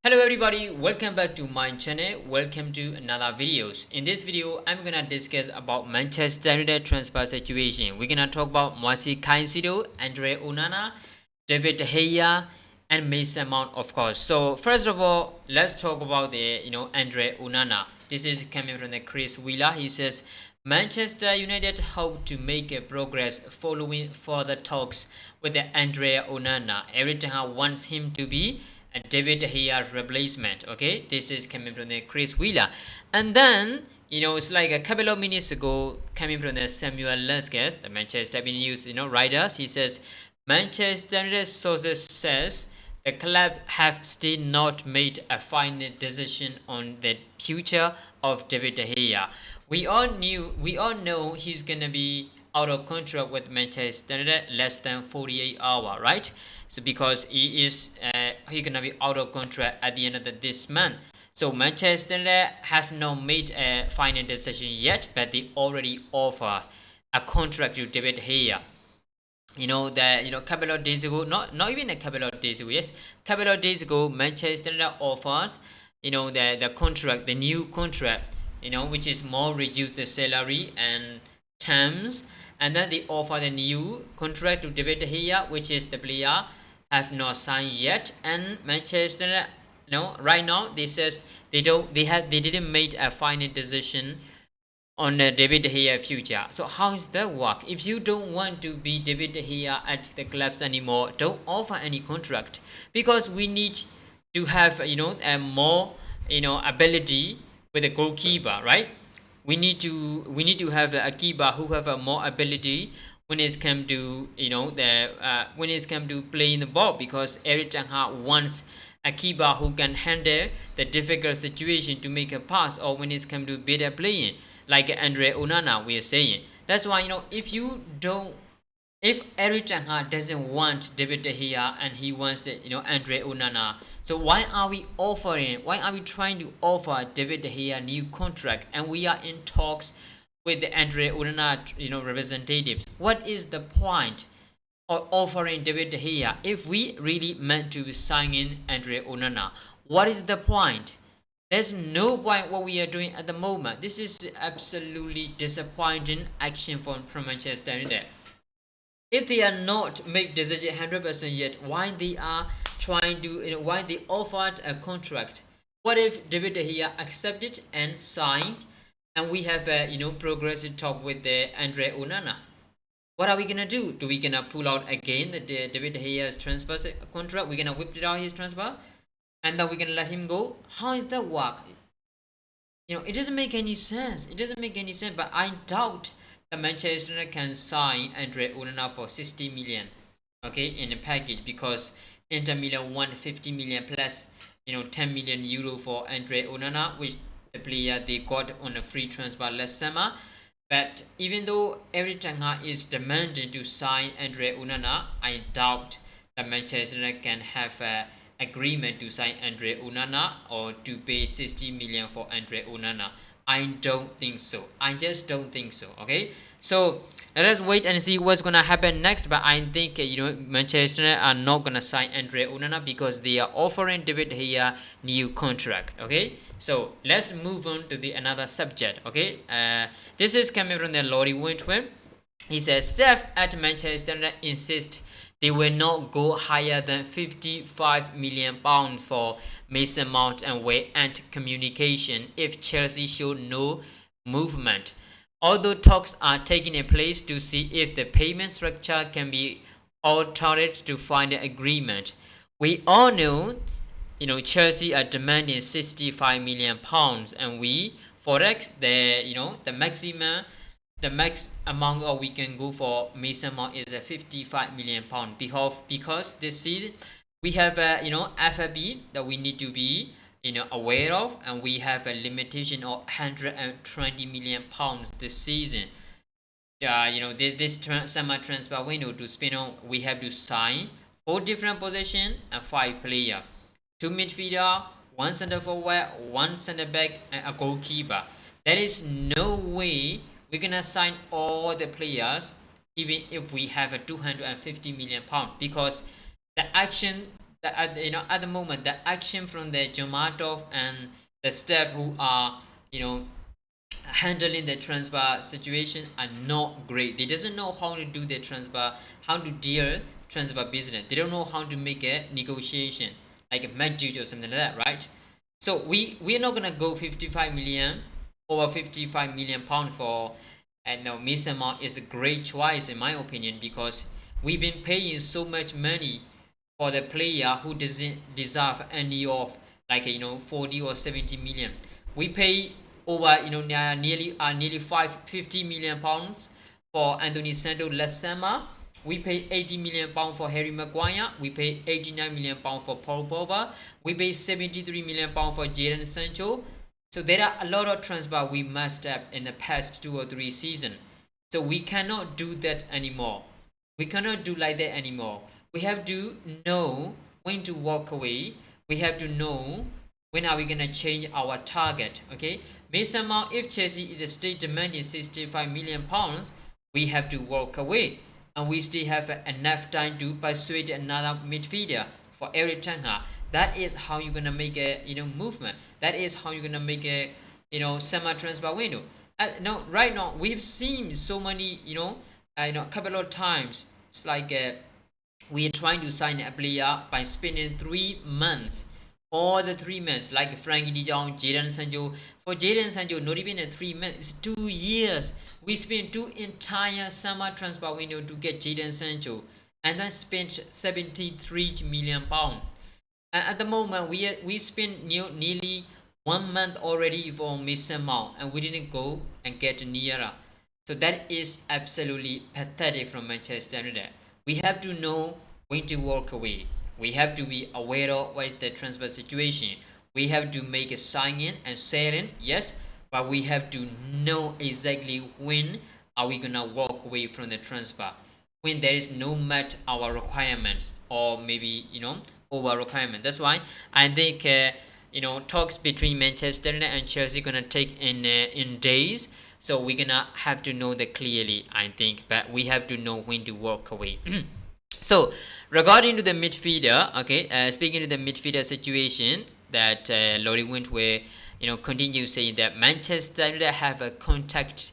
Hello everybody, welcome back to my channel. Welcome to another videos. In this video, I'm gonna discuss about Manchester United transfer situation. We're gonna talk about Caicedo, Onana, David De Gea, and Mason Mount, of course. So first of all, let's talk about the Onana. This is coming from the Chris Wheeler. He says Manchester United hope to make a progress following further talks with the Onana. Every time wants him to be and David De Gea replacement. Okay, this is coming from the Chris Wheeler, and then it's like a couple of minutes ago coming from the Samuel Lescas, the Manchester News writers. He says Manchester United sources says the club have still not made a final decision on the future of David De Gea. We all know he's gonna be out of contract with Manchester United less than 48 hours, right? So because he gonna be out of contract at the end of this month. So Manchester United have not made a final decision yet, but they already offer a contract to David De Gea. Couple of days ago, not even a couple of days ago, yes, couple of days ago, Manchester United offers the contract, the new contract, which is more reduced the salary and terms, and then they offer the new contract to David De Gea, which is the player have not signed yet, and Manchester right now they says they didn't make a final decision on the David De Gea future. So how is that work? If you don't want to be David De Gea at the clubs anymore, don't offer any contract, because we need to have a more ability with a goalkeeper, right? We need to have a keeper who have a more ability when it's come to when it's come to playing the ball, because Eric Ten Hag wants a keeper who can handle the difficult situation to make a pass, or when it's come to better playing, like Onana we are saying. That's why if Eric Ten Hag doesn't want David De Gea and he wants Onana, so why are we trying to offer David De Gea a new contract, and we are in talks with the Onana representatives? What is the point of offering David De Gea if we really meant to sign in Onana? What is the point? There's no point what we are doing at the moment. This is absolutely disappointing action from Manchester United. If they are not make decision 100% yet, why they are trying to why they offered a contract? What if David De Gea accepted and signed, and we have a progressive talk with the Onana? What are we gonna do? Do we gonna pull out again the David De Gea's transfer contract? We're gonna whip it out his transfer, and then we're gonna let him go? How is that work? It doesn't make any sense. But I doubt that Manchester United can sign Onana for 60 million, okay, in a package, because Inter Milan want 50 million plus 10 million euro for Onana, which the player they got on a free transfer last summer. But even though Eric Ten Hag is demanding to sign Onana, I doubt that Manchester United can have a agreement to sign Onana or to pay 60 million for Onana. I don't think so. I just don't think so. Okay, so let us wait and see what's gonna happen next. But I think Manchester United are not gonna sign Onana, because they are offering David De Gea new contract. Okay, so let's move on to the another subject. Okay, this is coming from the Lottie Wintwer. He says staff at Manchester United insist they will not go higher than 55 million pounds for Mason Mount and Way and communication if Chelsea show no movement. Although talks are taking place to see if the payment structure can be altered to find an agreement. We all know, Chelsea are demanding 65 million pounds, and we forex the maximum. The max amount that we can go for Mason Mount is a 55 million pound, because this season we have a FFP that we need to be aware of, and we have a limitation of 120 million pounds this season. This summer transfer window to spin on, we have to sign 4 different positions and 5 players, 2 midfielder, 1 center forward, 1 center back, and a goalkeeper. There is no way we're gonna sign all the players even if we have a 250 million pound, because the action at the moment, the action from the Jomatov and the staff who are handling the transfer situation are not great. They doesn't know how to do the transfer, how to deal transfer business. They don't know how to make a negotiation like a match or something like that, right? So we're not gonna go 55 million over 55 million pounds for, and no, Misama is a great choice in my opinion, because we've been paying so much money for the player who doesn't deserve any of, like 40 or 70 million. We pay over nearly 50 million pounds for Anthony Santos last summer. We pay 80 million pounds for Harry Maguire. We pay 89 million pounds for Paul Pogba. We pay 73 million pounds for Jadon Sancho. So there are a lot of transfer we messed up in the past 2 or 3 seasons. So we cannot do that anymore. We cannot do like that anymore. We have to know when to walk away. We have to know when are we gonna change our target. Okay, Mason Mount, if Chelsea is still demanding 65 million pounds, we have to walk away, and we still have enough time to persuade another midfielder for Eric Ten Hag. That is how you're gonna make a movement. That is how you're gonna make a summer transfer window. No, right now we've seen so many a couple of times. It's like we are trying to sign a player by spending 3 months, all the 3 months, like Frankie De Jong, Jadon Sancho. For Jadon Sancho, not even 3 months, it's 2 years. We spent 2 entire summer transfer window to get Jadon Sancho, and then spent 73 million pounds. And at the moment, we spent nearly 1 month already for Mason Mount, and we didn't go and get nearer. So that is absolutely pathetic from Manchester United. We have to know when to walk away. We have to be aware of what is the transfer situation. We have to make a signing and selling, yes, but we have to know exactly when are we gonna walk away from the transfer, when there is no met our requirements, or maybe over requirement. That's why I think talks between Manchester United and Chelsea gonna take in days. So we're gonna have to know that clearly, I think, but we have to know when to walk away. So regarding to the midfielder, okay, speaking to the midfielder situation, that Lori Wintwer, continue saying that Manchester United have a contact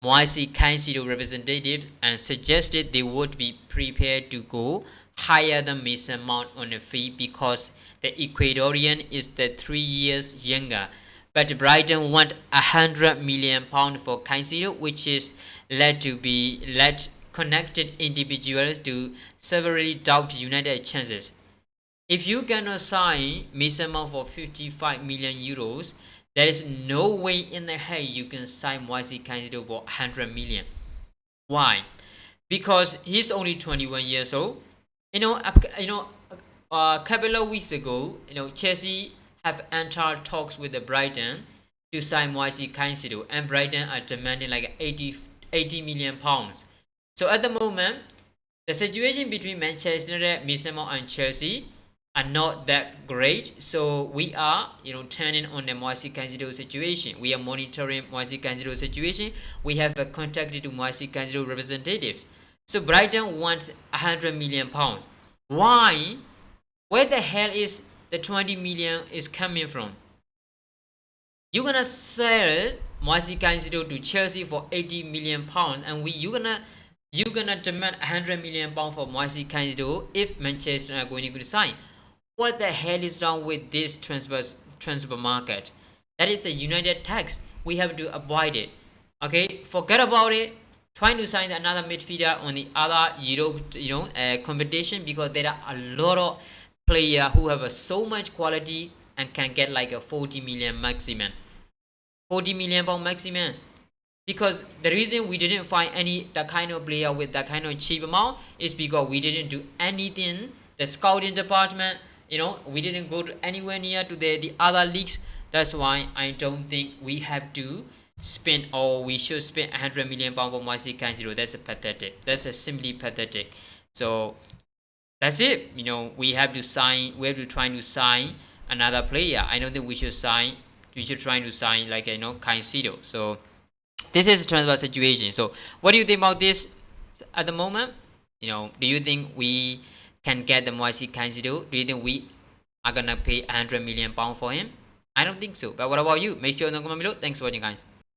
Moise Caicedo representatives and suggested they would be prepared to go higher than Mason Mount on a fee because the Ecuadorian is the 3 years younger. But Brighton want 100 million pounds for Caicedo, which is led connected individuals to severely doubt United chances. If you cannot sign Mason Mount for 55 million euros, there is no way in the hell you can sign Moise Caicedo for 100 million. Why? Because he's only 21 years old. A couple of weeks ago, Chelsea have entered talks with the Brighton to sign Moise Caicedo, and Brighton are demanding like 80 million pounds. So at the moment, the situation between Manchester United, Mason Mount, and Chelsea are not that great. So we are, turning on the Moise Caicedo situation. We are monitoring Moise Caicedo situation. We have contacted Moise Caicedo representatives. So Brighton wants 100 million pounds. Why? Where the hell is the 20 million is coming from? You're gonna sell Moise Caicedo to Chelsea for 80 million pounds, and you're gonna demand 100 million pounds for Moise Caicedo if Manchester are going to sign. What the hell is wrong with this transfer market? That is a United tax. We have to avoid it. Okay, forget about it. Trying to sign another midfielder on the other Europe, competition, because there are a lot of players who have so much quality and can get like a 40 million maximum. 40 million pound maximum. Because the reason we didn't find that kind of player with that kind of cheap amount is because we didn't do anything. The scouting department, we didn't go anywhere near to the other leagues. That's why I don't think we have to spend, or we should spend 100 million pounds for Moise Caicedo. That's pathetic. That's simply pathetic. So that's it. We have to try to sign another player. I don't think we should try to sign like Caicedo. So this is a transfer situation. So what do you think about this at the moment? Do you think we can get the Moise Caicedo? Do you think we are gonna pay £100 million for him? I don't think so. But what about you? Make sure to comment below. Thanks for watching, guys.